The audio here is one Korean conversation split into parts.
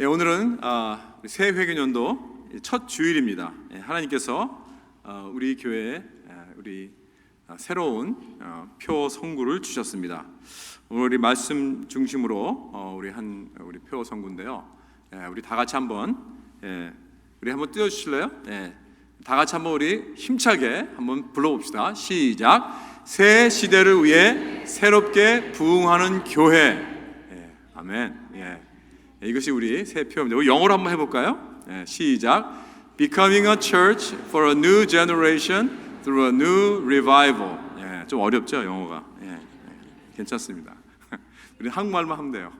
오늘은 새 회개년도 첫 주일입니다. 하나님께서 우리 교회에 새로운 표 성구를 주셨습니다. 오늘 우리 말씀 중심으로 우리 표 성구인데요. 우리 다 같이 한번 띄워주실래요? 다 같이 한번 우리 힘차게 한번 불러봅시다. 시작. 새 시대를 위해 새롭게 부흥하는 교회. 아멘. 이것이 우리 새 표입니다. 영어로 한번 해볼까요? 시작. Becoming a church for a new generation through a new revival. 좀 어렵죠, 영어가. 괜찮습니다. 우리 한국말만 하면 돼요.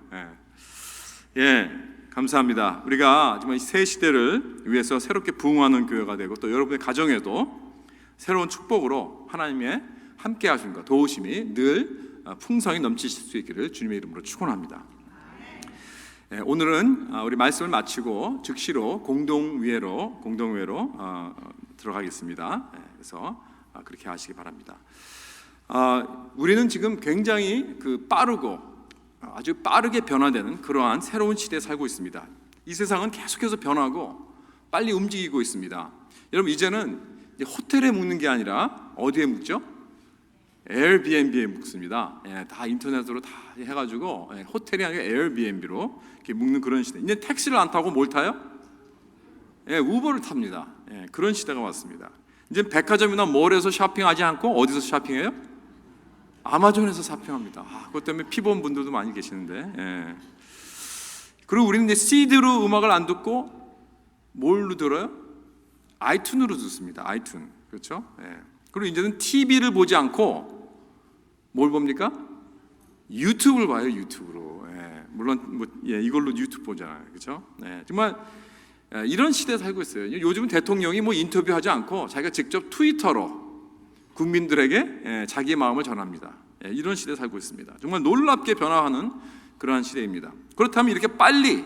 감사합니다. 우리가 정말 새 시대를 위해서 새롭게 부흥하는 교회가 되고 또 여러분의 가정에도 새로운 축복으로 하나님의 함께 하심과 도우심이 늘 풍성히 넘치실 수 있기를 주님의 이름으로 축원합니다. 오늘은 우리 말씀을 마치고 즉시로 공동회로 들어가겠습니다. 그래서 그렇게 하시기 바랍니다. 우리는 지금 굉장히 빠르고 아주 빠르게 변화되는 그러한 새로운 시대에 살고 있습니다. 이 세상은 계속해서 변하고 빨리 움직이고 있습니다. 여러분, 이제는 호텔에 묵는 게 아니라 어디에 묵죠? 에어비앤비에 묵습니다. 다 인터넷으로 다 해가지고 호텔이 아니라 에어비앤비로 이렇게 묵는 그런 시대. 이제 택시를 안 타고 뭘 타요? 우버를 탑니다. 그런 시대가 왔습니다. 이제 백화점이나 몰에서 쇼핑하지 않고 어디서 쇼핑해요? 아마존에서 쇼핑합니다. 그것 때문에 피본 분들도 많이 계시는데. 그리고 우리는 이제 CD로 음악을 안 듣고 뭘로 들어요? 아이튠으로 듣습니다. 아이튠. 그렇죠? 그리고 이제는 TV를 보지 않고 뭘 봅니까? 유튜브를 봐요. 유튜브로. 물론 이걸로 유튜브 보잖아요. 그렇죠? 정말 이런 시대에 살고 있어요. 요즘은 대통령이 인터뷰하지 않고 자기가 직접 트위터로 국민들에게 자기의 마음을 전합니다. 이런 시대에 살고 있습니다. 정말 놀랍게 변화하는 그러한 시대입니다. 그렇다면 이렇게 빨리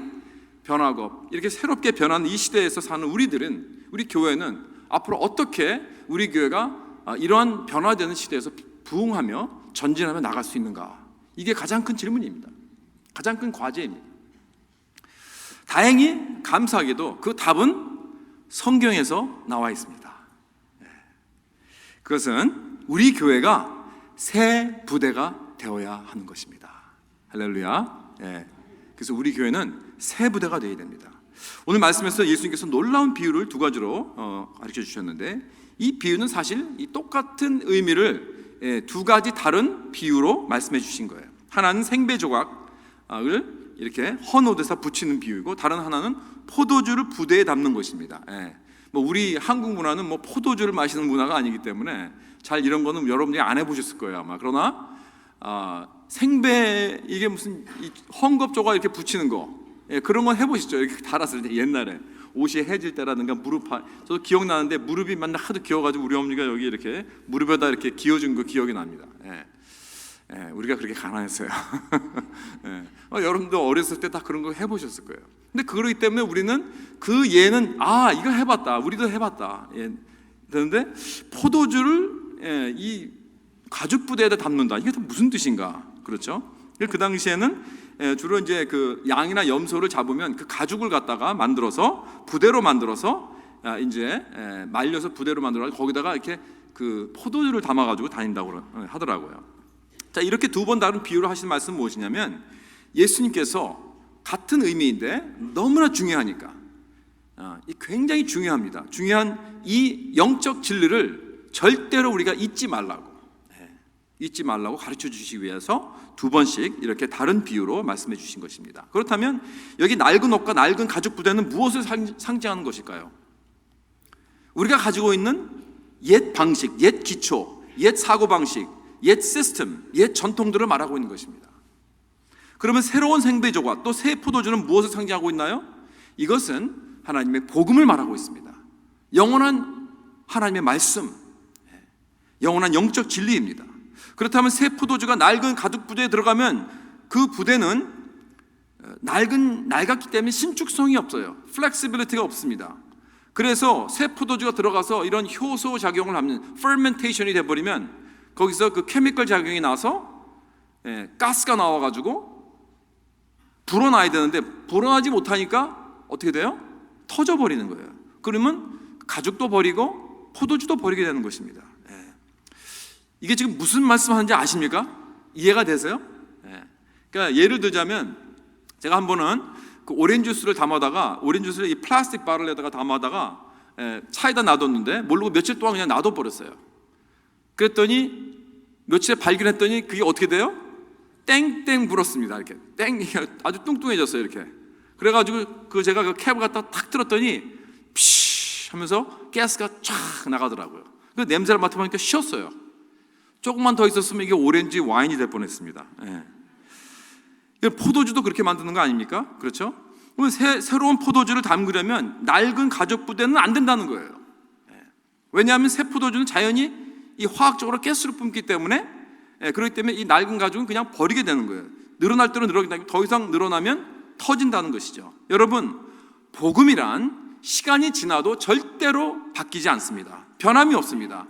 변하고 이렇게 새롭게 변하는 이 시대에서 사는 우리 교회는 앞으로 어떻게 우리 교회가 이러한 변화되는 시대에서 부흥하며 전진하며 나갈 수 있는가? 이게 가장 큰 질문입니다. 가장 큰 과제입니다. 다행히 감사하게도 그 답은 성경에서 나와 있습니다. 그것은 우리 교회가 새 부대가 되어야 하는 것입니다. 할렐루야. 그래서 우리 교회는 새 부대가 되어야 됩니다. 오늘 말씀에서 예수님께서 놀라운 비유를 두 가지로 가르쳐 주셨는데, 이 비유는 사실 이 똑같은 의미를 두 가지 다른 비유로 말씀해 주신 거예요. 하나는 생배 조각을 이렇게 헌옷에다 붙이는 비유이고, 다른 하나는 포도주를 부대에 담는 것입니다. 우리 한국 문화는 포도주를 마시는 문화가 아니기 때문에 잘 이런 거는 여러분들이 안 해보셨을 거예요 아마. 그러나 생배, 이게 무슨 헝겊 조각 이렇게 붙이는 거, 그런 건 해보시죠. 이렇게 달았을 때 옛날에 옷이 해질 때라든가 저도 기억나는데 무릎이 맨날 하도 기어가지고 우리 어머니가 여기 이렇게 무릎에다 이렇게 기어준 거 기억이 납니다. 우리가 그렇게 가난했어요. 여러분도 어렸을 때 다 그런 거 해보셨을 거예요. 근데 그러기 때문에 우리는 얘는 이거 해봤다, 우리도 해봤다. 그런데 포도주를 이 가죽 부대에다 담는다, 이게 무슨 뜻인가? 그렇죠? 그 당시에는 주로 이제 양이나 염소를 잡으면 그 가죽을 갖다가 만들어서 부대로 만들어서 이제 말려서 부대로 만들어서 거기다가 이렇게 포도주를 담아가지고 다닌다고 하더라고요. 자, 이렇게 두 번 다른 비유를 하신 말씀은 무엇이냐면, 예수님께서 같은 의미인데 너무나 중요하니까, 굉장히 중요합니다. 중요한 이 영적 진리를 절대로 우리가 잊지 말라고 가르쳐 주시기 위해서 두 번씩 이렇게 다른 비유로 말씀해 주신 것입니다. 그렇다면 여기 낡은 옷과 낡은 가죽 부대는 무엇을 상징하는 것일까요? 우리가 가지고 있는 옛 방식, 옛 기초, 옛 사고방식, 옛 시스템, 옛 전통들을 말하고 있는 것입니다. 그러면 새로운 생배조각, 또 새 포도주는 무엇을 상징하고 있나요? 이것은 하나님의 복음을 말하고 있습니다. 영원한 하나님의 말씀, 영원한 영적 진리입니다. 그렇다면 새 포도주가 낡은 가죽 부대에 들어가면 그 부대는 낡았기 때문에 신축성이 없어요. 플렉시빌리티가 없습니다. 그래서 새 포도주가 들어가서 이런 효소 작용을 하면, fermentation이 돼버리면 거기서 그 케미컬 작용이 나서 가스가 나와가지고 불어나야 되는데 불어나지 못하니까 어떻게 돼요? 터져버리는 거예요. 그러면 가죽도 버리고 포도주도 버리게 되는 것입니다. 이게 지금 무슨 말씀하는지 아십니까? 이해가 되세요? 그러니까 예를 들자면 제가 한 번은 그 오렌지 주스를 담아다가 오렌지 주스를 이 플라스틱 바를에다가 담아다가 차에다 놔뒀는데 모르고 며칠 동안 그냥 놔둬버렸어요. 그랬더니 며칠에 발견했더니 그게 어떻게 돼요? 땡땡 불었습니다. 이렇게 땡 아주 뚱뚱해졌어요. 이렇게 그래가지고 그 제가 그 캡을 갖다 탁 틀었더니 피쉬 하면서 가스가 쫙 나가더라고요. 그 냄새를 맡아보니까 쉬었어요. 조금만 더 있었으면 이게 오렌지 와인이 될 뻔했습니다. 포도주도 그렇게 만드는 거 아닙니까? 그렇죠? 그러면 새로운 포도주를 담그려면 낡은 가죽 부대는 안 된다는 거예요. 왜냐하면 새 포도주는 자연히 이 화학적으로 가스를 뿜기 때문에 그렇기 때문에 이 낡은 가죽은 그냥 버리게 되는 거예요. 늘어날 대로 늘어나기 더 이상 늘어나면 터진다는 것이죠. 여러분, 복음이란 시간이 지나도 절대로 바뀌지 않습니다. 변함이 없습니다.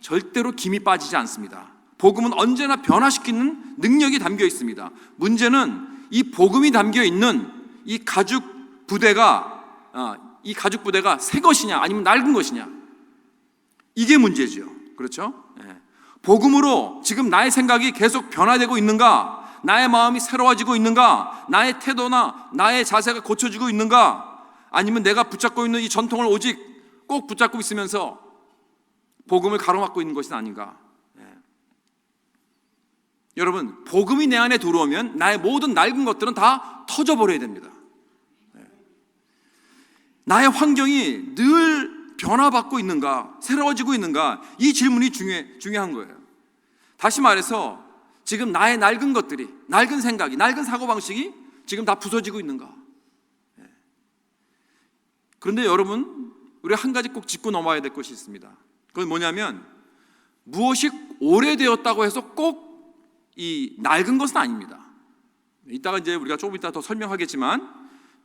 절대로 김이 빠지지 않습니다. 복음은 언제나 변화시키는 능력이 담겨 있습니다. 문제는 이 복음이 담겨 있는 이 가죽 부대가 새 것이냐 아니면 낡은 것이냐, 이게 문제죠. 그렇죠? 복음으로 지금 나의 생각이 계속 변화되고 있는가, 나의 마음이 새로워지고 있는가, 나의 태도나 나의 자세가 고쳐지고 있는가, 아니면 내가 붙잡고 있는 이 전통을 오직 꼭 붙잡고 있으면서 복음을 가로막고 있는 것이 아닌가. 여러분, 복음이 내 안에 들어오면 나의 모든 낡은 것들은 다 터져버려야 됩니다. 나의 환경이 늘 변화받고 있는가, 새로워지고 있는가, 이 질문이 중요한 거예요. 다시 말해서 지금 나의 낡은 것들이, 낡은 생각이, 낡은 사고방식이 지금 다 부서지고 있는가. 그런데 여러분, 우리 한 가지 꼭 짚고 넘어야 될 것이 있습니다. 그건 뭐냐면, 무엇이 오래되었다고 해서 꼭 이 낡은 것은 아닙니다. 이따가 이제 우리가 조금 이따 더 설명하겠지만,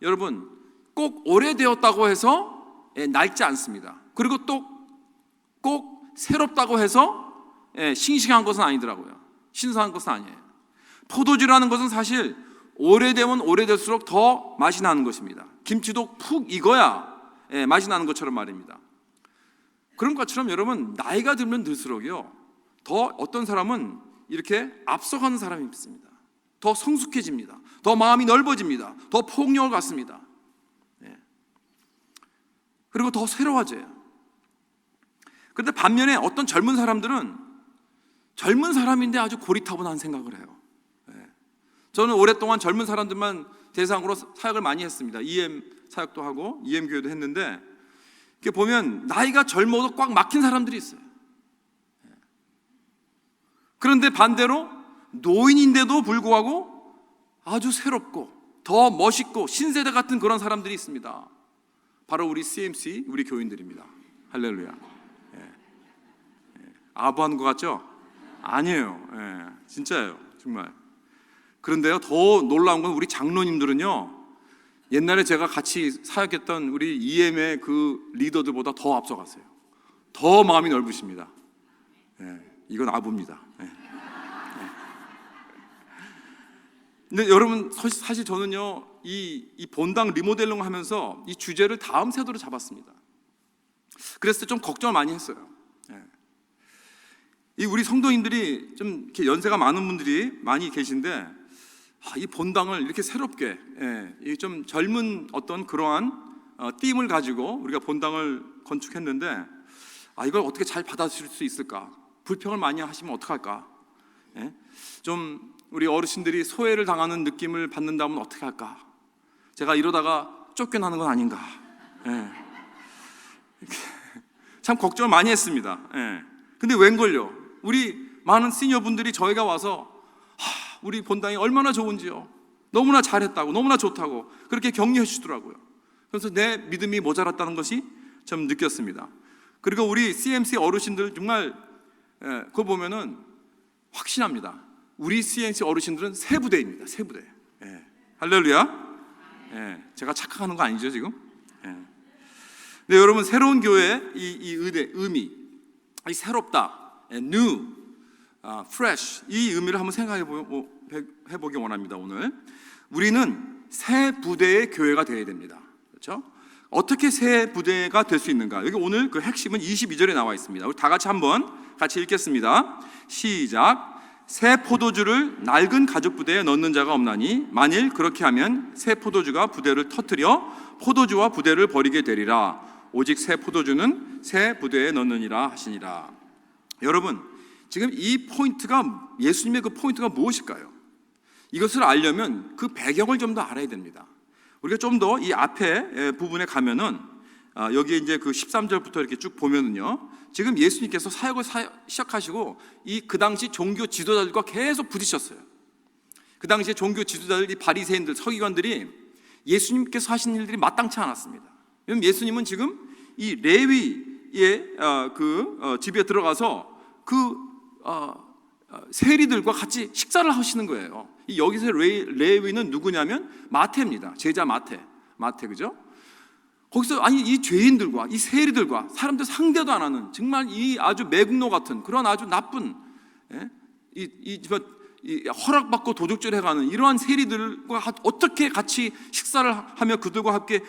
여러분, 꼭 오래되었다고 해서 낡지 않습니다. 그리고 또 꼭 새롭다고 해서 싱싱한 것은 아니더라고요. 신선한 것은 아니에요. 포도주라는 것은 사실 오래되면 오래될수록 더 맛이 나는 것입니다. 김치도 푹 익어야 맛이 나는 것처럼 말입니다. 그런 것처럼 여러분, 나이가 들면 들수록요, 더 어떤 사람은 이렇게 앞서가는 사람이 있습니다. 더 성숙해집니다. 더 마음이 넓어집니다. 더 폭력을 갖습니다. 그리고 더 새로워져요. 그런데 반면에 어떤 젊은 사람들은 젊은 사람인데 아주 고리타분한 생각을 해요. 저는 오랫동안 젊은 사람들만 대상으로 사역을 많이 했습니다. EM 사역도 하고 EM 교회도 했는데, 이렇게 보면 나이가 젊어도 꽉 막힌 사람들이 있어요. 그런데 반대로 노인인데도 불구하고 아주 새롭고 더 멋있고 신세대 같은 그런 사람들이 있습니다. 바로 우리 CMC, 우리 교인들입니다. 할렐루야. 아부하는 것 같죠? 아니에요. 진짜예요. 정말. 그런데요, 더 놀라운 건 우리 장로님들은요, 옛날에 제가 같이 사역했던 우리 EM의 그 리더들보다 더 앞서갔어요. 더 마음이 넓으십니다. 이건 아부입니다. 근데 여러분, 사실 저는요, 이 본당 리모델링을 하면서 이 주제를 다음 세대로 잡았습니다. 그래서 좀 걱정을 많이 했어요. 이 우리 성도님들이 좀 이렇게 연세가 많은 분들이 많이 계신데, 이 본당을 이렇게 새롭게, 좀 젊은 어떤 그러한 띠임을 가지고 우리가 본당을 건축했는데, 이걸 어떻게 잘 받아들일 수 있을까? 불평을 많이 하시면 어떡할까? 좀 우리 어르신들이 소외를 당하는 느낌을 받는다면 어떻게 할까? 제가 이러다가 쫓겨나는 건 아닌가? 참 걱정을 많이 했습니다. 근데 웬걸요? 우리 많은 시니어분들이 저희가 와서 우리 본당이 얼마나 좋은지요, 너무나 잘했다고, 너무나 좋다고 그렇게 격려해 주시더라고요. 그래서 내 믿음이 모자랐다는 것이 좀 느꼈습니다. 그리고 우리 CMC 어르신들 정말 그거 보면은 확신합니다. 우리 CMC 어르신들은 새 부대입니다. 새 부대. 할렐루야. 제가 착각하는 거 아니죠 지금? 네, 여러분, 새로운 교회의 이 의미, 이 새롭다, new, fresh, 이 의미를 한번 생각해 해보기 원합니다. 오늘 우리는 새 부대의 교회가 되어야 됩니다. 그렇죠? 어떻게 새 부대가 될 수 있는가? 여기 오늘 그 핵심은 22절에 나와 있습니다. 우리 다 같이 한번 같이 읽겠습니다. 시작. 새 포도주를 낡은 가죽 부대에 넣는 자가 없나니 만일 그렇게 하면 새 포도주가 부대를 터뜨려 포도주와 부대를 버리게 되리라. 오직 새 포도주는 새 부대에 넣느니라 하시니라. 여러분, 지금 이 포인트가, 예수님의 그 포인트가 무엇일까요? 이것을 알려면 그 배경을 좀 더 알아야 됩니다. 우리가 좀 더 이 앞에 부분에 가면은 여기 이제 그 13절부터 이렇게 쭉 보면은요, 지금 예수님께서 사역을 시작하시고 그 당시 종교 지도자들과 계속 부딪혔어요. 그 당시에 종교 지도자들, 이 바리새인들, 서기관들이 예수님께서 하신 일들이 마땅치 않았습니다. 왜냐면 예수님은 지금 이 레위의 집에 들어가서 세리들과 같이 식사를 하시는 거예요. 여기서 레위는 누구냐면 마태입니다. 제자 마태, 그죠? 거기서 이 죄인들과 이 세리들과 사람들 상대도 안 하는 정말 이 아주 매국노 같은 그런 아주 나쁜 이 허락받고 도둑질해가는 이러한 세리들과 어떻게 같이 식사를 하며 그들과 함께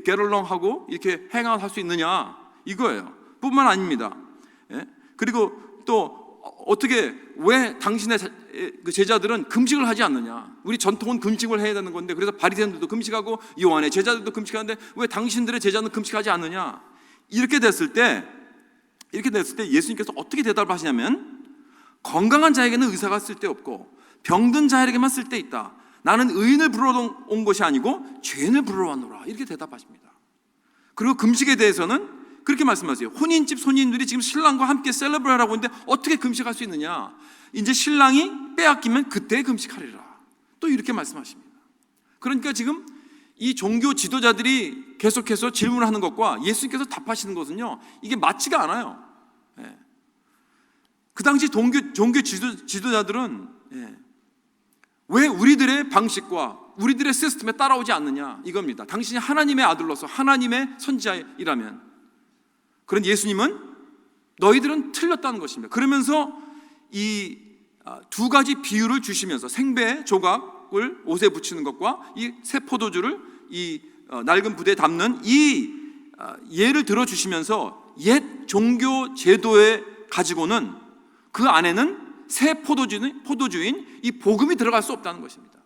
게럴렁하고 이렇게 행할 수 있느냐, 이거예요. 뿐만 아닙니다. 그리고 또 어떻게, 왜 당신의 제자들은 금식을 하지 않느냐? 우리 전통은 금식을 해야 되는 건데, 그래서 바리새인들도 금식하고 요한의 제자들도 금식하는데 왜 당신들의 제자는 금식하지 않느냐? 이렇게 됐을 때 예수님께서 어떻게 대답을 하시냐면, 건강한 자에게는 의사가 쓸데없고 병든 자에게만 쓸데있다. 나는 의인을 부르러 온 것이 아니고 죄인을 부르러 왔노라. 이렇게 대답하십니다. 그리고 금식에 대해서는 그렇게 말씀하세요. 혼인집 손님들이 지금 신랑과 함께 셀러브레이트 하라고 하는데 어떻게 금식할 수 있느냐? 이제 신랑이 빼앗기면 그때 금식하리라. 또 이렇게 말씀하십니다. 그러니까 지금 이 종교 지도자들이 계속해서 질문하는 것과 예수님께서 답하시는 것은요, 이게 맞지가 않아요. 그 당시 종교 지도자들은 왜 우리들의 방식과 우리들의 시스템에 따라오지 않느냐, 이겁니다. 당신이 하나님의 아들로서 하나님의 선지자이라면. 그런 예수님은 너희들은 틀렸다는 것입니다. 그러면서 이 두 가지 비유를 주시면서 생배 조각을 옷에 붙이는 것과 이 새 포도주를 이 낡은 부대에 담는 이 예를 들어주시면서 옛 종교 제도에 가지고는 그 안에는 새 포도주인 이 복음이 들어갈 수 없다는 것입니다.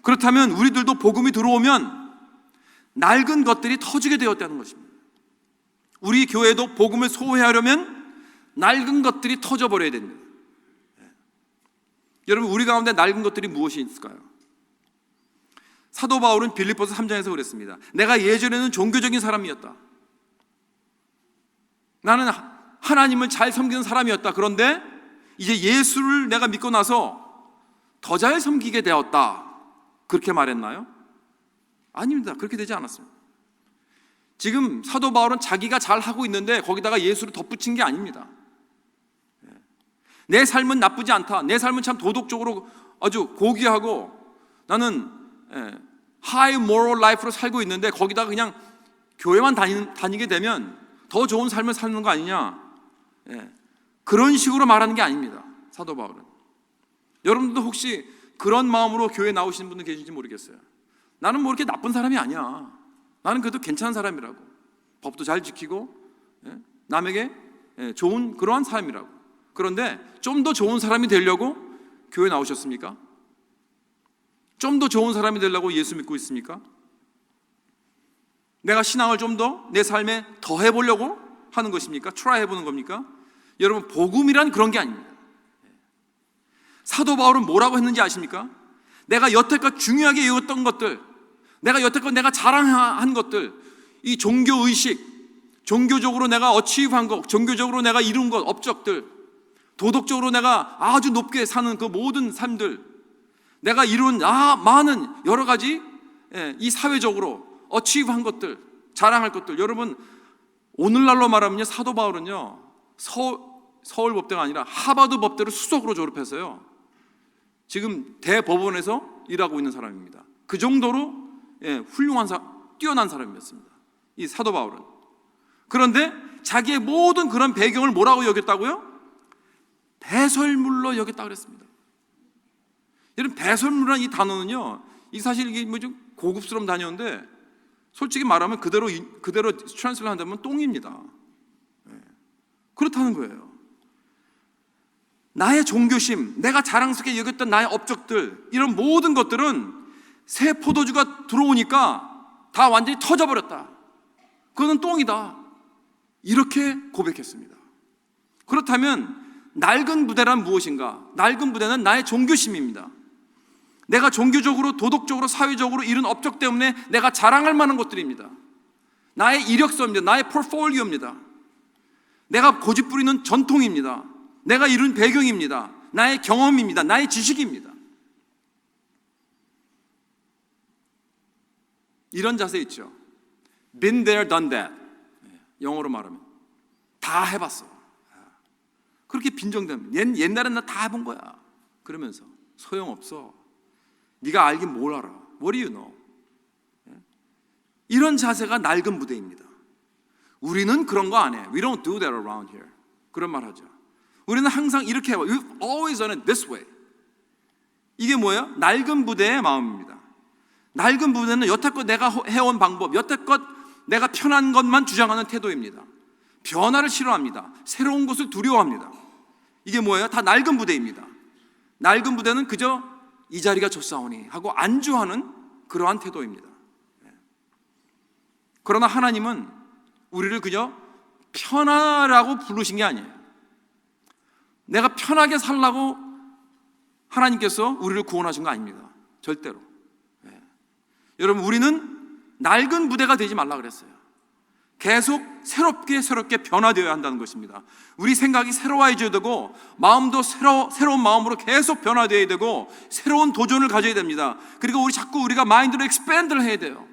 그렇다면 우리들도 복음이 들어오면 낡은 것들이 터지게 되었다는 것입니다. 우리 교회도 복음을 소회하려면 낡은 것들이 터져버려야 됩니다. 여러분, 우리 가운데 낡은 것들이 무엇이 있을까요? 사도 바울은 빌립보서 3장에서 그랬습니다. 내가 예전에는 종교적인 사람이었다. 나는 하나님을 잘 섬기는 사람이었다. 그런데 이제 예수를 내가 믿고 나서 더 잘 섬기게 되었다. 그렇게 말했나요? 아닙니다. 그렇게 되지 않았습니다. 지금 사도 바울은 자기가 잘 하고 있는데 거기다가 예수를 덧붙인 게 아닙니다. 내 삶은 나쁘지 않다. 내 삶은 참 도덕적으로 아주 고귀하고 나는 high moral life로 살고 있는데 거기다가 그냥 교회만 다니게 되면 더 좋은 삶을 사는 거 아니냐, 그런 식으로 말하는 게 아닙니다. 사도 바울은. 여러분들도 혹시 그런 마음으로 교회 나오시는 분들 계신지 모르겠어요. 나는 뭐 이렇게 나쁜 사람이 아니야. 나는 그래도 괜찮은 사람이라고. 법도 잘 지키고 남에게 좋은 그러한 사람이라고. 그런데 좀 더 좋은 사람이 되려고 교회 나오셨습니까? 좀 더 좋은 사람이 되려고 예수 믿고 있습니까? 내가 신앙을 좀 더 내 삶에 더 해보려고 하는 것입니까? 트라이 해보는 겁니까? 여러분, 복음이란 그런 게 아닙니다. 사도 바울은 뭐라고 했는지 아십니까? 내가 여태껏 중요하게 여겼던 것들, 내가 여태껏 내가 자랑한 것들, 이 종교의식, 종교적으로 내가 어치브한 것, 종교적으로 내가 이룬 것, 업적들, 도덕적으로 내가 아주 높게 사는 그 모든 삶들, 내가 이룬 많은 여러 가지 이 사회적으로 어치브한 것들, 자랑할 것들. 여러분, 오늘날로 말하면요, 사도 바울은요 서울법대가 아니라 하버드 법대를 수석으로 졸업해서요 지금 대법원에서 일하고 있는 사람입니다. 그 정도로 훌륭한 뛰어난 사람이었습니다, 이 사도 바울은. 그런데 자기의 모든 그런 배경을 뭐라고 여겼다고요? 배설물로 여겼다고 그랬습니다. 여러분, 배설물이라는 이 단어는요, 이 사실 이게 뭐 좀 고급스러운 단어인데 솔직히 말하면 그대로 트랜스레이트 한다면 똥입니다. 그렇다는 거예요. 나의 종교심, 내가 자랑스럽게 여겼던 나의 업적들, 이런 모든 것들은 새 포도주가 들어오니까 다 완전히 터져버렸다. 그거는 똥이다. 이렇게 고백했습니다. 그렇다면 낡은 부대란 무엇인가? 낡은 부대는 나의 종교심입니다. 내가 종교적으로, 도덕적으로, 사회적으로 이룬 업적 때문에 내가 자랑할 만한 것들입니다. 나의 이력서입니다. 나의 포트폴리오입니다. 내가 고집부리는 전통입니다. 내가 이룬 배경입니다. 나의 경험입니다. 나의 지식입니다. 이런 자세 있죠. Been there, done that. 영어로 말하면 다 해봤어. 그렇게 빈정대면 옛날엔 나 다 해본 거야. 그러면서 소용없어. 네가 알긴 뭘 알아. What do you know? 이런 자세가 낡은 부대입니다. 우리는 그런 거 안 해. We don't do that around here. 그런 말 하죠. 우리는 항상 이렇게 해봐. We've always done it this way. 이게 뭐예요? 낡은 부대의 마음입니다. 낡은 부대는 여태껏 내가 해온 방법, 여태껏 내가 편한 것만 주장하는 태도입니다. 변화를 싫어합니다. 새로운 것을 두려워합니다. 이게 뭐예요? 다 낡은 부대입니다. 낡은 부대는 그저 이 자리가 좋사오니 하고 안주하는 그러한 태도입니다. 그러나 하나님은 우리를 그저 편하라고 부르신 게 아니에요. 내가 편하게 살라고 하나님께서 우리를 구원하신 거 아닙니다. 절대로. 여러분, 우리는 낡은 부대가 되지 말라 그랬어요. 계속 새롭게 변화되어야 한다는 것입니다. 우리 생각이 새로워져야 되고, 마음도 새로운 마음으로 계속 변화되어야 되고, 새로운 도전을 가져야 됩니다. 그리고 우리가 마인드로 expand를 해야 돼요.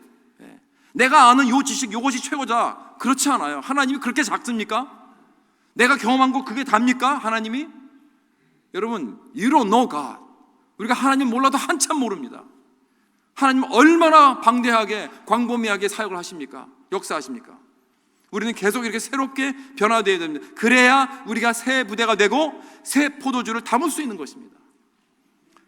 내가 아는 요 지식, 요것이 최고다. 그렇지 않아요. 하나님이 그렇게 작습니까? 내가 경험한 거 그게 답니까? 하나님이? 여러분, you don't know God. 우리가 하나님 몰라도 한참 모릅니다. 하나님 얼마나 방대하게, 광범위하게 사역을 하십니까? 역사하십니까? 우리는 계속 이렇게 새롭게 변화되어야 됩니다. 그래야 우리가 새 부대가 되고 새 포도주를 담을 수 있는 것입니다.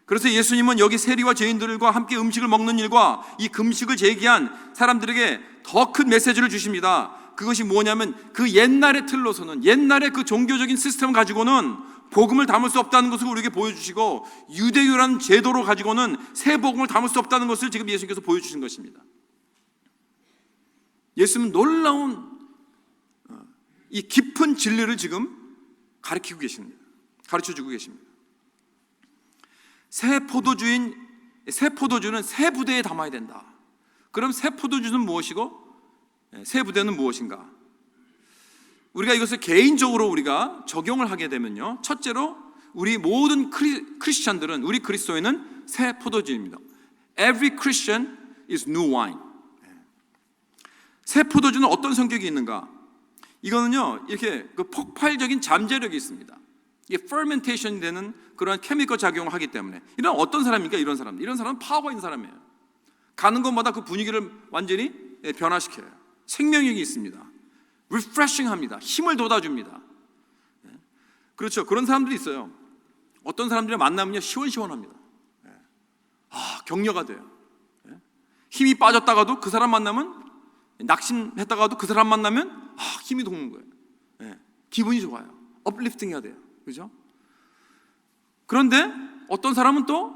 그래서 예수님은 여기 세리와 죄인들과 함께 음식을 먹는 일과 이 금식을 제기한 사람들에게 더 큰 메시지를 주십니다. 그것이 뭐냐면 그 옛날의 틀로서는, 옛날의 그 종교적인 시스템을 가지고는 복음을 담을 수 없다는 것을 우리에게 보여주시고, 유대교라는 제도로 가지고는 새 복음을 담을 수 없다는 것을 지금 예수님께서 보여주신 것입니다. 예수님은 놀라운 이 깊은 진리를 지금 가르치고 계십니다. 가르쳐주고 계십니다. 새 포도주는 새 부대에 담아야 된다. 그럼 새 포도주는 무엇이고 새 부대는 무엇인가? 우리가 이것을 개인적으로 우리가 적용을 하게 되면요, 첫째로 우리 모든 크리스찬들은, 우리 그리스도인은 새 포도주입니다. Every Christian is new wine. 새 포도주는 어떤 성격이 있는가? 이거는요, 이렇게 그 폭발적인 잠재력이 있습니다. 이게 fermentation 되는 그런 케미컬 작용을 하기 때문에. 이런 어떤 사람입니까? 이런 사람은 파워가 있는 사람이에요. 가는 곳마다 그 분위기를 완전히 변화시켜요. 생명력이 있습니다. refreshing합니다. 힘을 돋아줍니다. 그렇죠. 그런 사람들이 있어요. 어떤 사람들이 만나면요, 시원시원합니다. 격려가 돼요. 힘이 빠졌다가도 그 사람 만나면, 낙심했다가도 그 사람 만나면 힘이 돋는 거예요. 기분이 좋아요. 업리프팅 해야 돼요. 그죠? 그런데 어떤 사람은 또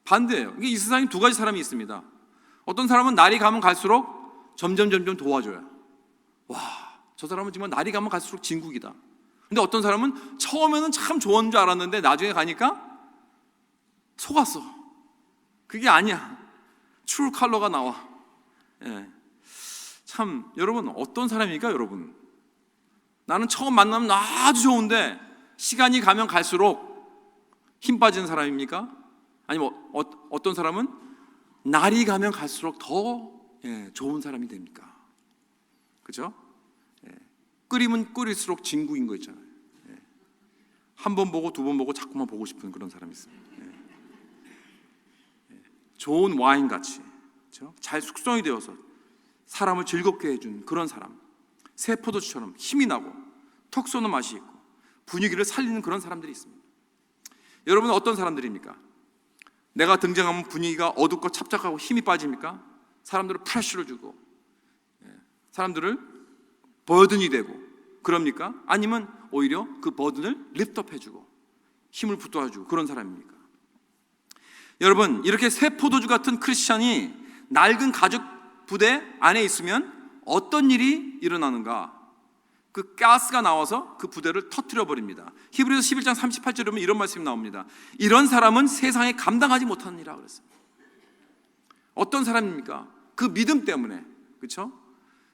반대예요. 이 세상에 두 가지 사람이 있습니다. 어떤 사람은 날이 가면 갈수록 점점 도와줘요. 와, 저 사람은 정말 날이 가면 갈수록 진국이다. 근데 어떤 사람은 처음에는 참 좋은 줄 알았는데 나중에 가니까 속았어. 그게 아니야. 트루 컬러가 나와. 참, 여러분, 어떤 사람입니까, 여러분? 나는 처음 만나면 아주 좋은데 시간이 가면 갈수록 힘 빠지는 사람입니까? 아니면 어떤 사람은 날이 가면 갈수록 더 좋은 사람이 됩니까? 그죠? 끓이면 끓일수록 진국인 거 있잖아요. 한 번 보고 두 번 보고 자꾸만 보고 싶은 그런 사람이 있습니다. 좋은 와인 같이, 그렇죠? 잘 숙성이 되어서 사람을 즐겁게 해준 그런 사람, 새 포도주처럼 힘이 나고 턱 쏘는 맛이 있고 분위기를 살리는 그런 사람들이 있습니다. 여러분은 어떤 사람들입니까? 내가 등장하면 분위기가 어둡고 착잡하고 힘이 빠집니까? 사람들을 프레셔를 주고 사람들을 버든이 되고 그럽니까? 아니면 오히려 그 버든을 립트업 해주고 힘을 붙들어주고 그런 사람입니까? 여러분, 이렇게 새 포도주 같은 크리스찬이 낡은 가죽 부대 안에 있으면 어떤 일이 일어나는가? 그 가스가 나와서 그 부대를 터뜨려 버립니다. 히브리서 11장 38절에 보면 이런 말씀이 나옵니다. 이런 사람은 세상에 감당하지 못하는 이라 그랬습니다. 어떤 사람입니까? 그 믿음 때문에, 그렇죠?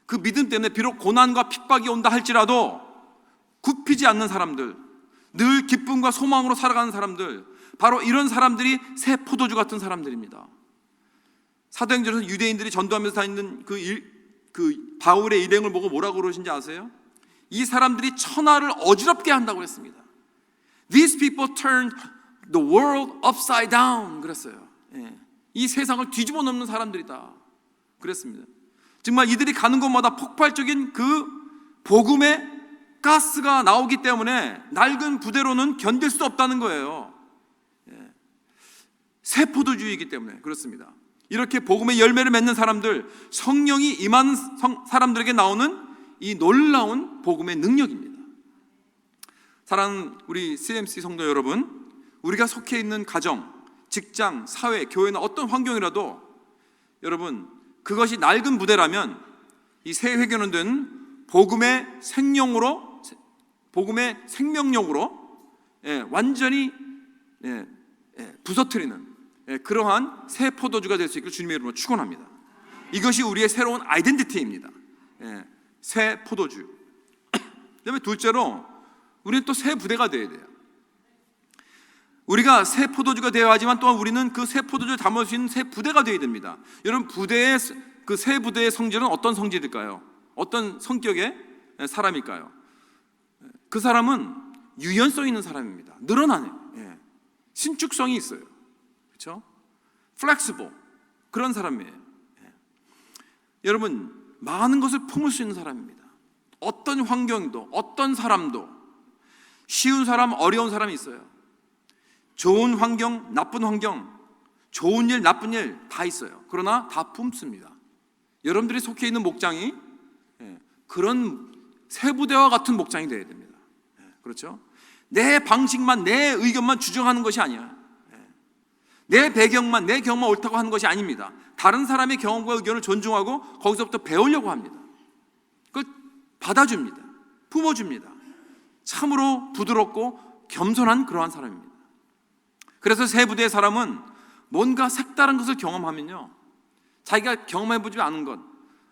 그 믿음 때문에 비록 고난과 핍박이 온다 할지라도 굽히지 않는 사람들, 늘 기쁨과 소망으로 살아가는 사람들, 바로 이런 사람들이 새 포도주 같은 사람들입니다. 사도행전에서 유대인들이 전도하면서 다니는 그 바울의 일행을 보고 뭐라고 그러신지 아세요? 이 사람들이 천하를 어지럽게 한다고 했습니다. These people turned the world upside down 그랬어요. 이 세상을 뒤집어 놓는 사람들이다 그랬습니다. 정말 이들이 가는 곳마다 폭발적인 그 복음의 가스가 나오기 때문에 낡은 부대로는 견딜 수 없다는 거예요. 새 포도주이기 때문에 그렇습니다. 이렇게 복음의 열매를 맺는 사람들, 성령이 임한 사람들에게 나오는 이 놀라운 복음의 능력입니다. 사랑하는 우리 CMC 성도 여러분, 우리가 속해 있는 가정, 직장, 사회, 교회나 어떤 환경이라도 여러분, 그것이 낡은 부대라면 이 새 회개는 된 복음의 생명력으로 완전히 부서뜨리는 그러한 새 포도주가 될 수 있기를 주님의 이름으로 축원합니다. 이것이 우리의 새로운 아이덴티티입니다. 새 포도주. 그다음에 둘째로 우리는 또 새 부대가 되어야 돼요. 우리가 새 포도주가 되어야 하지만 또한 우리는 그 새 포도주를 담을 수 있는 새 부대가 되어야 됩니다. 여러분, 부대의 그 새 부대의 성질은 어떤 성질일까요? 어떤 성격의 사람일까요? 그 사람은 유연성 있는 사람입니다. 늘어나네요. 신축성이 있어요. 그렇죠? flexible 그런 사람이에요. 여러분, 많은 것을 품을 수 있는 사람입니다. 어떤 환경도, 어떤 사람도, 쉬운 사람, 어려운 사람이 있어요. 좋은 환경, 나쁜 환경, 좋은 일, 나쁜 일 다 있어요. 그러나 다 품습니다. 여러분들이 속해 있는 목장이 그런 새 부대와 같은 목장이 되어야 됩니다. 그렇죠? 내 방식만, 내 의견만 주장하는 것이 아니야. 내 배경만, 내 경험만 옳다고 하는 것이 아닙니다. 다른 사람의 경험과 의견을 존중하고 거기서부터 배우려고 합니다. 그걸 받아줍니다. 품어줍니다. 참으로 부드럽고 겸손한 그러한 사람입니다. 그래서 새 부대의 사람은 뭔가 색다른 것을 경험하면요, 자기가 경험해보지 않은 것,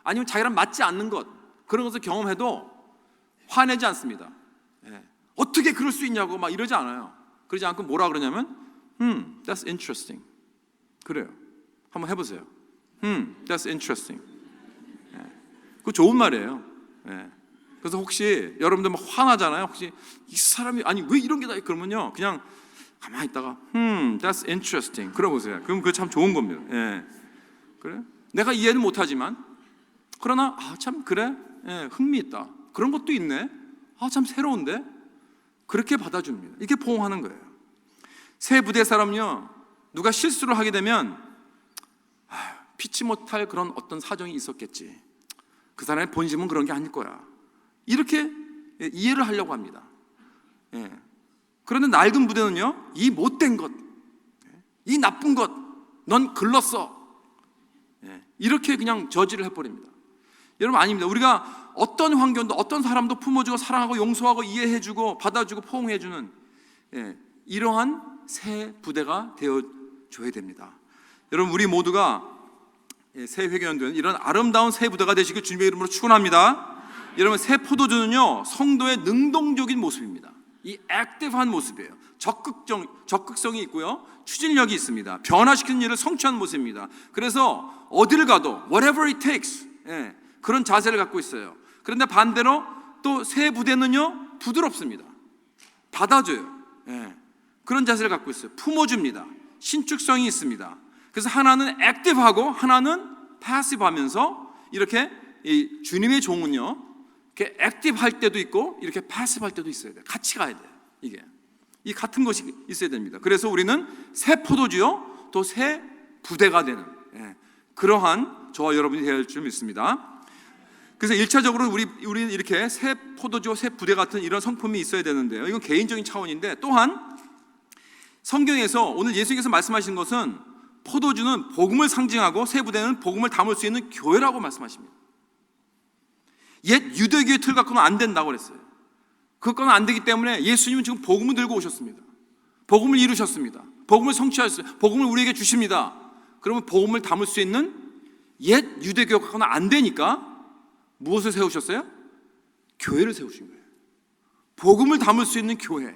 아니면 자기랑 맞지 않는 것, 그런 것을 경험해도 화내지 않습니다. 어떻게 그럴 수 있냐고 막 이러지 않아요. 그러지 않고 뭐라 그러냐면 that's interesting. 그래요. 한번 해보세요. That's interesting. 그거 좋은 말이에요. 그래서 혹시 여러분들 막 화나잖아요. 혹시 이 사람이 아니 왜 이런 게 다 그러면요, 그냥 가만히 있다가 that's interesting. 그러보세요. 그럼 그거 참 좋은 겁니다. 그래? 내가 이해는 못하지만 그러나 참 그래, 흥미있다. 그런 것도 있네. 참 새로운데. 그렇게 받아줍니다. 이게 포옹하는 거예요. 새 부대 사람은요, 누가 실수를 하게 되면 피치 못할 그런 어떤 사정이 있었겠지, 그 사람의 본심은 그런 게 아닐 거야, 이렇게 이해를 하려고 합니다. 그런데 낡은 부대는요, 이 못된 것, 이 나쁜 것, 넌 글렀어, 이렇게 그냥 저지를 해버립니다. 여러분, 아닙니다. 우리가 어떤 환경도 어떤 사람도 품어주고 사랑하고 용서하고 이해해주고 받아주고 포옹해주는 이러한 새 부대가 되어줘야 됩니다. 여러분, 우리 모두가 새 회개연된 이런 아름다운 새 부대가 되시길 주님의 이름으로 축원합니다. 여러분, 새 포도주는요, 성도의 능동적인 모습입니다. 이 액티브한 모습이에요. 적극성이 있고요, 추진력이 있습니다. 변화시키는 일을 성취하는 모습입니다. 그래서 어디를 가도 whatever it takes, 그런 자세를 갖고 있어요. 그런데 반대로 또 새 부대는요, 부드럽습니다. 받아줘요. 그런 자세를 갖고 있어요. 품어줍니다. 신축성이 있습니다. 그래서 하나는 액티브하고 하나는 패시브하면서 이렇게 이 주님의 종은요, 이렇게 액티브할 때도 있고 이렇게 패시브할 때도 있어야 돼요. 같이 가야 돼요. 이게 이 같은 것이 있어야 됩니다. 그래서 우리는 새 포도주요, 또 새 부대가 되는 그러한 저와 여러분이 되어야 할 줄 믿습니다. 그래서 1차적으로 우리는 이렇게 새 포도주, 새 부대 같은 이런 성품이 있어야 되는데요. 이건 개인적인 차원인데, 또한 성경에서 오늘 예수님께서 말씀하신 것은 포도주는 복음을 상징하고 새 부대는 복음을 담을 수 있는 교회라고 말씀하십니다. 옛 유대교의 틀 갖고는 안 된다고 그랬어요. 그것과는 안 되기 때문에 예수님은 지금 복음을 들고 오셨습니다. 복음을 이루셨습니다. 복음을 성취하셨어요. 복음을 우리에게 주십니다. 그러면 복음을 담을 수 있는 옛 유대교 갖고는 안 되니까 무엇을 세우셨어요? 교회를 세우신 거예요. 복음을 담을 수 있는 교회.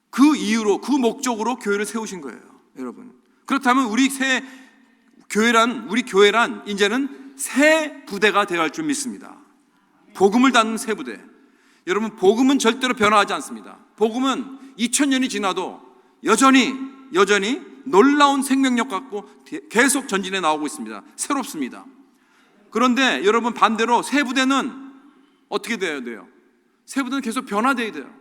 그 이유로, 그 목적으로 교회를 세우신 거예요, 여러분. 그렇다면 우리 교회란 이제는 새 부대가 되어갈 줄 믿습니다. 복음을 담는 새 부대. 여러분, 복음은 절대로 변화하지 않습니다. 복음은 2000년이 지나도 여전히 놀라운 생명력 갖고 계속 전진해 나오고 있습니다. 새롭습니다. 그런데 여러분, 반대로 새 부대는 어떻게 돼야 돼요? 새 부대는 계속 변화돼야 돼요.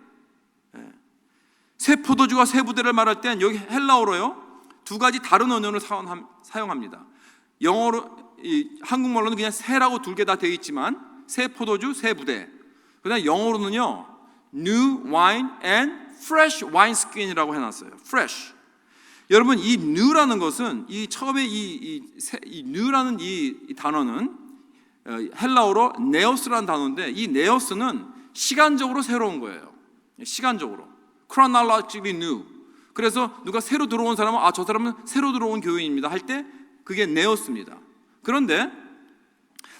새 포도주와 새 부대를 말할 땐 여기 헬라어로요, 두 가지 다른 언어를 사용합니다. 영어로, 한국말로는 그냥 새라고 둘 개 다 되어 있지만 새 포도주, 새 부대. 그다음 영어로는요, new wine and fresh wine skin이라고 해놨어요. fresh. 여러분, 이 new라는 것은 처음에 이 new라는 이 단어는 헬라어로 네오스라는 단어인데, 이 네오스는 시간적으로 새로운 거예요. 시간적으로 chronologically new. 그래서 누가 새로 들어온 사람은 저 사람은 새로 들어온 교인입니다 할 때 그게 네오스입니다. 그런데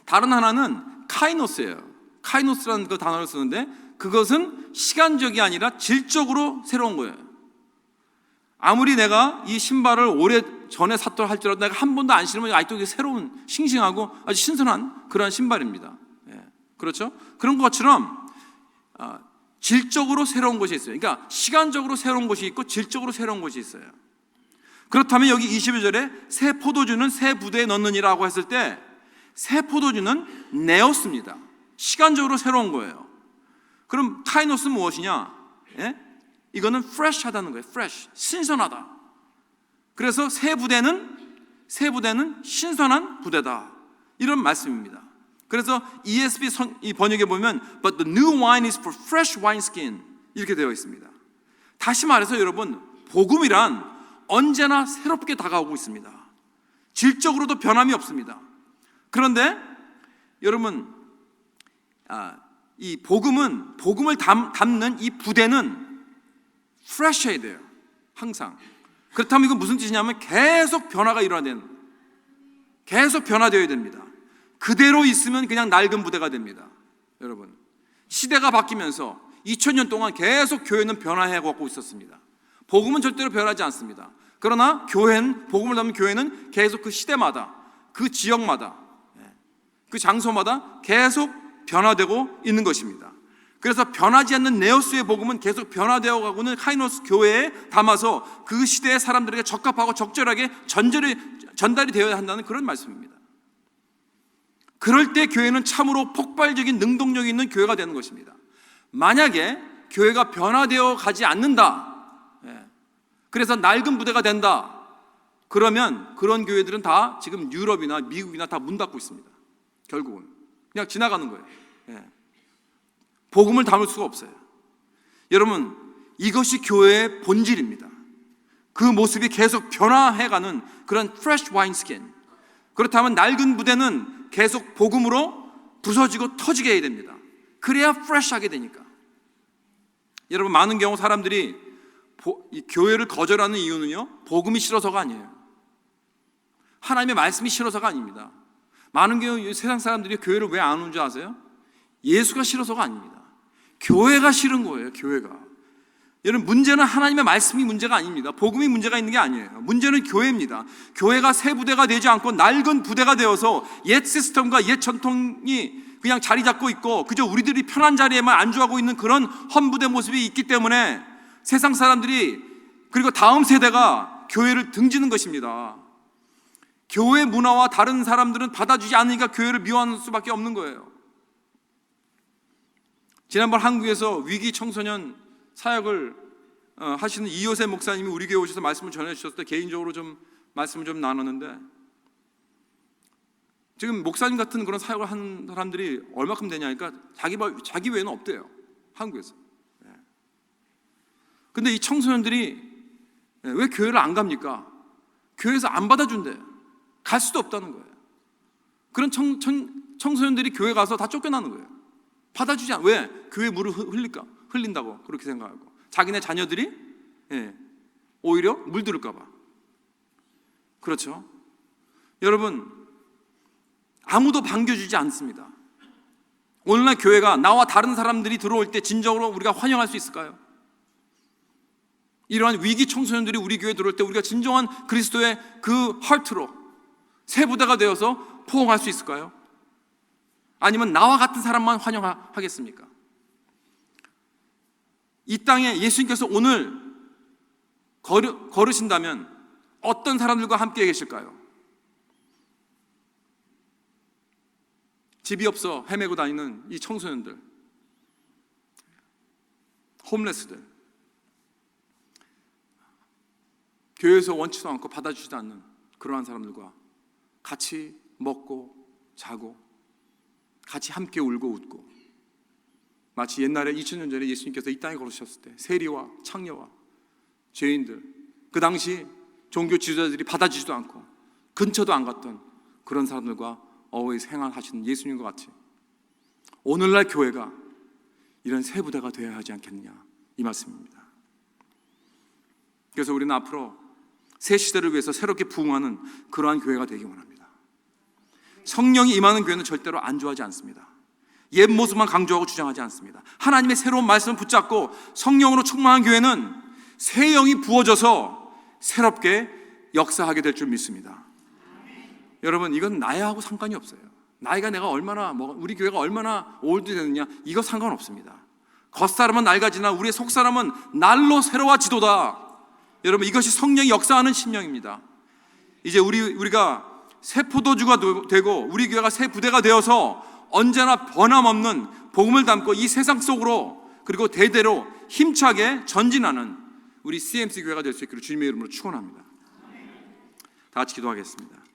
다른 하나는 카이노스예요. 카이노스라는 그 단어를 쓰는데 그것은 시간적이 아니라 질적으로 새로운 거예요. 아무리 내가 이 신발을 오래 전에 샀더라 할지라도 내가 한 번도 안 신으면 아직도 새로운, 싱싱하고 아주 신선한 그런 신발입니다. 그렇죠? 그런 것처럼 질적으로 새로운 것이 있어요. 그러니까 시간적으로 새로운 것이 있고 질적으로 새로운 것이 있어요. 그렇다면 여기 22절에 새 포도주는 새 부대에 넣느니라고 했을 때 새 포도주는 네오스입니다. 시간적으로 새로운 거예요. 그럼 카이노스는 무엇이냐? 이거는 fresh하다는 거예요. fresh, 신선하다. 그래서 새 부대는 신선한 부대다, 이런 말씀입니다. 그래서 ESV 이 번역에 보면 But the new wine is for fresh wineskin 이렇게 되어 있습니다. 다시 말해서 여러분, 복음이란 언제나 새롭게 다가오고 있습니다. 질적으로도 변함이 없습니다. 그런데 여러분, 이 복음을 담는 이 부대는 fresh해야 돼요. 항상. 그렇다면 이건 무슨 뜻이냐면 계속 변화가 일어나야 계속 변화되어야 됩니다. 그대로 있으면 그냥 낡은 부대가 됩니다. 여러분, 시대가 바뀌면서 2000년 동안 계속 교회는 변화해가고 있었습니다. 복음은 절대로 변하지 않습니다. 그러나 복음을 담는 교회는 계속 그 시대마다, 그 지역마다, 그 장소마다 계속 변화되고 있는 것입니다. 그래서 변하지 않는 네오스의 복음은 계속 변화되어 가고는 카이노스 교회에 담아서 그 시대의 사람들에게 적합하고 적절하게 전달이 되어야 한다는 그런 말씀입니다. 그럴 때 교회는 참으로 폭발적인 능동력이 있는 교회가 되는 것입니다. 만약에 교회가 변화되어 가지 않는다, 그래서 낡은 부대가 된다, 그러면 그런 교회들은 다 지금 유럽이나 미국이나 다 문 닫고 있습니다. 결국은 그냥 지나가는 거예요. 복음을 담을 수가 없어요. 여러분, 이것이 교회의 본질입니다. 그 모습이 계속 변화해가는 그런 fresh wineskin. 그렇다면 낡은 부대는 계속 복음으로 부서지고 터지게 해야 됩니다. 그래야 fresh하게 되니까. 여러분, 많은 경우 사람들이 이 교회를 거절하는 이유는요, 복음이 싫어서가 아니에요. 하나님의 말씀이 싫어서가 아닙니다. 많은 경우 세상 사람들이 교회를 왜 안 오는 줄 아세요? 예수가 싫어서가 아닙니다. 교회가 싫은 거예요. 교회가. 여러분, 문제는 하나님의 말씀이 문제가 아닙니다. 복음이 문제가 있는 게 아니에요. 문제는 교회입니다. 교회가 새 부대가 되지 않고 낡은 부대가 되어서 옛 시스템과 옛 전통이 그냥 자리 잡고 있고 그저 우리들이 편한 자리에만 안주하고 있는 그런 험부대 모습이 있기 때문에 세상 사람들이, 그리고 다음 세대가 교회를 등지는 것입니다. 교회 문화와 다른 사람들은 받아주지 않으니까 교회를 미워하는 수밖에 없는 거예요. 지난번 한국에서 위기 청소년 사역을 하시는 이효세 목사님이 우리 교회 오셔서 말씀을 전해주셨을 때 개인적으로 좀 말씀을 좀 나눴는데, 지금 목사님 같은 그런 사역을 하는 사람들이 얼마큼 되냐니까 자기 외에는 없대요, 한국에서. 근데 이 청소년들이 왜 교회를 안 갑니까? 교회에서 안 받아준대. 갈 수도 없다는 거예요. 그런 청소년들이 교회 가서 다 쫓겨나는 거예요. 받아주지 않아. 왜? 교회 물을 흘린다고 그렇게 생각하고, 자기네 자녀들이 오히려 물들을까 봐. 그렇죠? 여러분, 아무도 반겨주지 않습니다. 오늘날 교회가 나와 다른 사람들이 들어올 때 진정으로 우리가 환영할 수 있을까요? 이러한 위기 청소년들이 우리 교회에 들어올 때 우리가 진정한 그리스도의 그 하트로 새 부대가 되어서 포옹할 수 있을까요? 아니면 나와 같은 사람만 환영하겠습니까? 이 땅에 예수님께서 오늘 걸으신다면 어떤 사람들과 함께 계실까요? 집이 없어 헤매고 다니는 이 청소년들, 홈레스들, 교회에서 원치도 않고 받아주지도 않는 그러한 사람들과 같이 먹고 자고 같이 함께 울고 웃고, 마치 옛날에 2000년 전에 예수님께서 이 땅에 걸으셨을 때 세리와 창녀와 죄인들, 그 당시 종교 지도자들이 받아주지도 않고 근처도 안 갔던 그런 사람들과 어웨이 생활하시는 예수님과 같이 오늘날 교회가 이런 새 부대가 되어야 하지 않겠느냐, 이 말씀입니다. 그래서 우리는 앞으로 새 시대를 위해서 새롭게 부흥하는 그러한 교회가 되기 원합니다. 성령이 임하는 교회는 절대로 안주하지 않습니다. 옛 모습만 강조하고 주장하지 않습니다. 하나님의 새로운 말씀을 붙잡고 성령으로 충만한 교회는 새 영이 부어져서 새롭게 역사하게 될 줄 믿습니다. 여러분, 이건 나이하고 상관이 없어요. 나이가 내가 얼마나, 우리 교회가 얼마나 올드되느냐, 이거 상관없습니다. 겉사람은 낡아지나 우리의 속사람은 날로 새로워지도다. 여러분, 이것이 성령이 역사하는 심령입니다. 이제 우리가 새 포도주가 되고 우리 교회가 새 부대가 되어서 언제나 변함없는 복음을 담고 이 세상 속으로, 그리고 대대로 힘차게 전진하는 우리 CMC 교회가 될 수 있기를 주님의 이름으로 축원합니다. 다 같이 기도하겠습니다.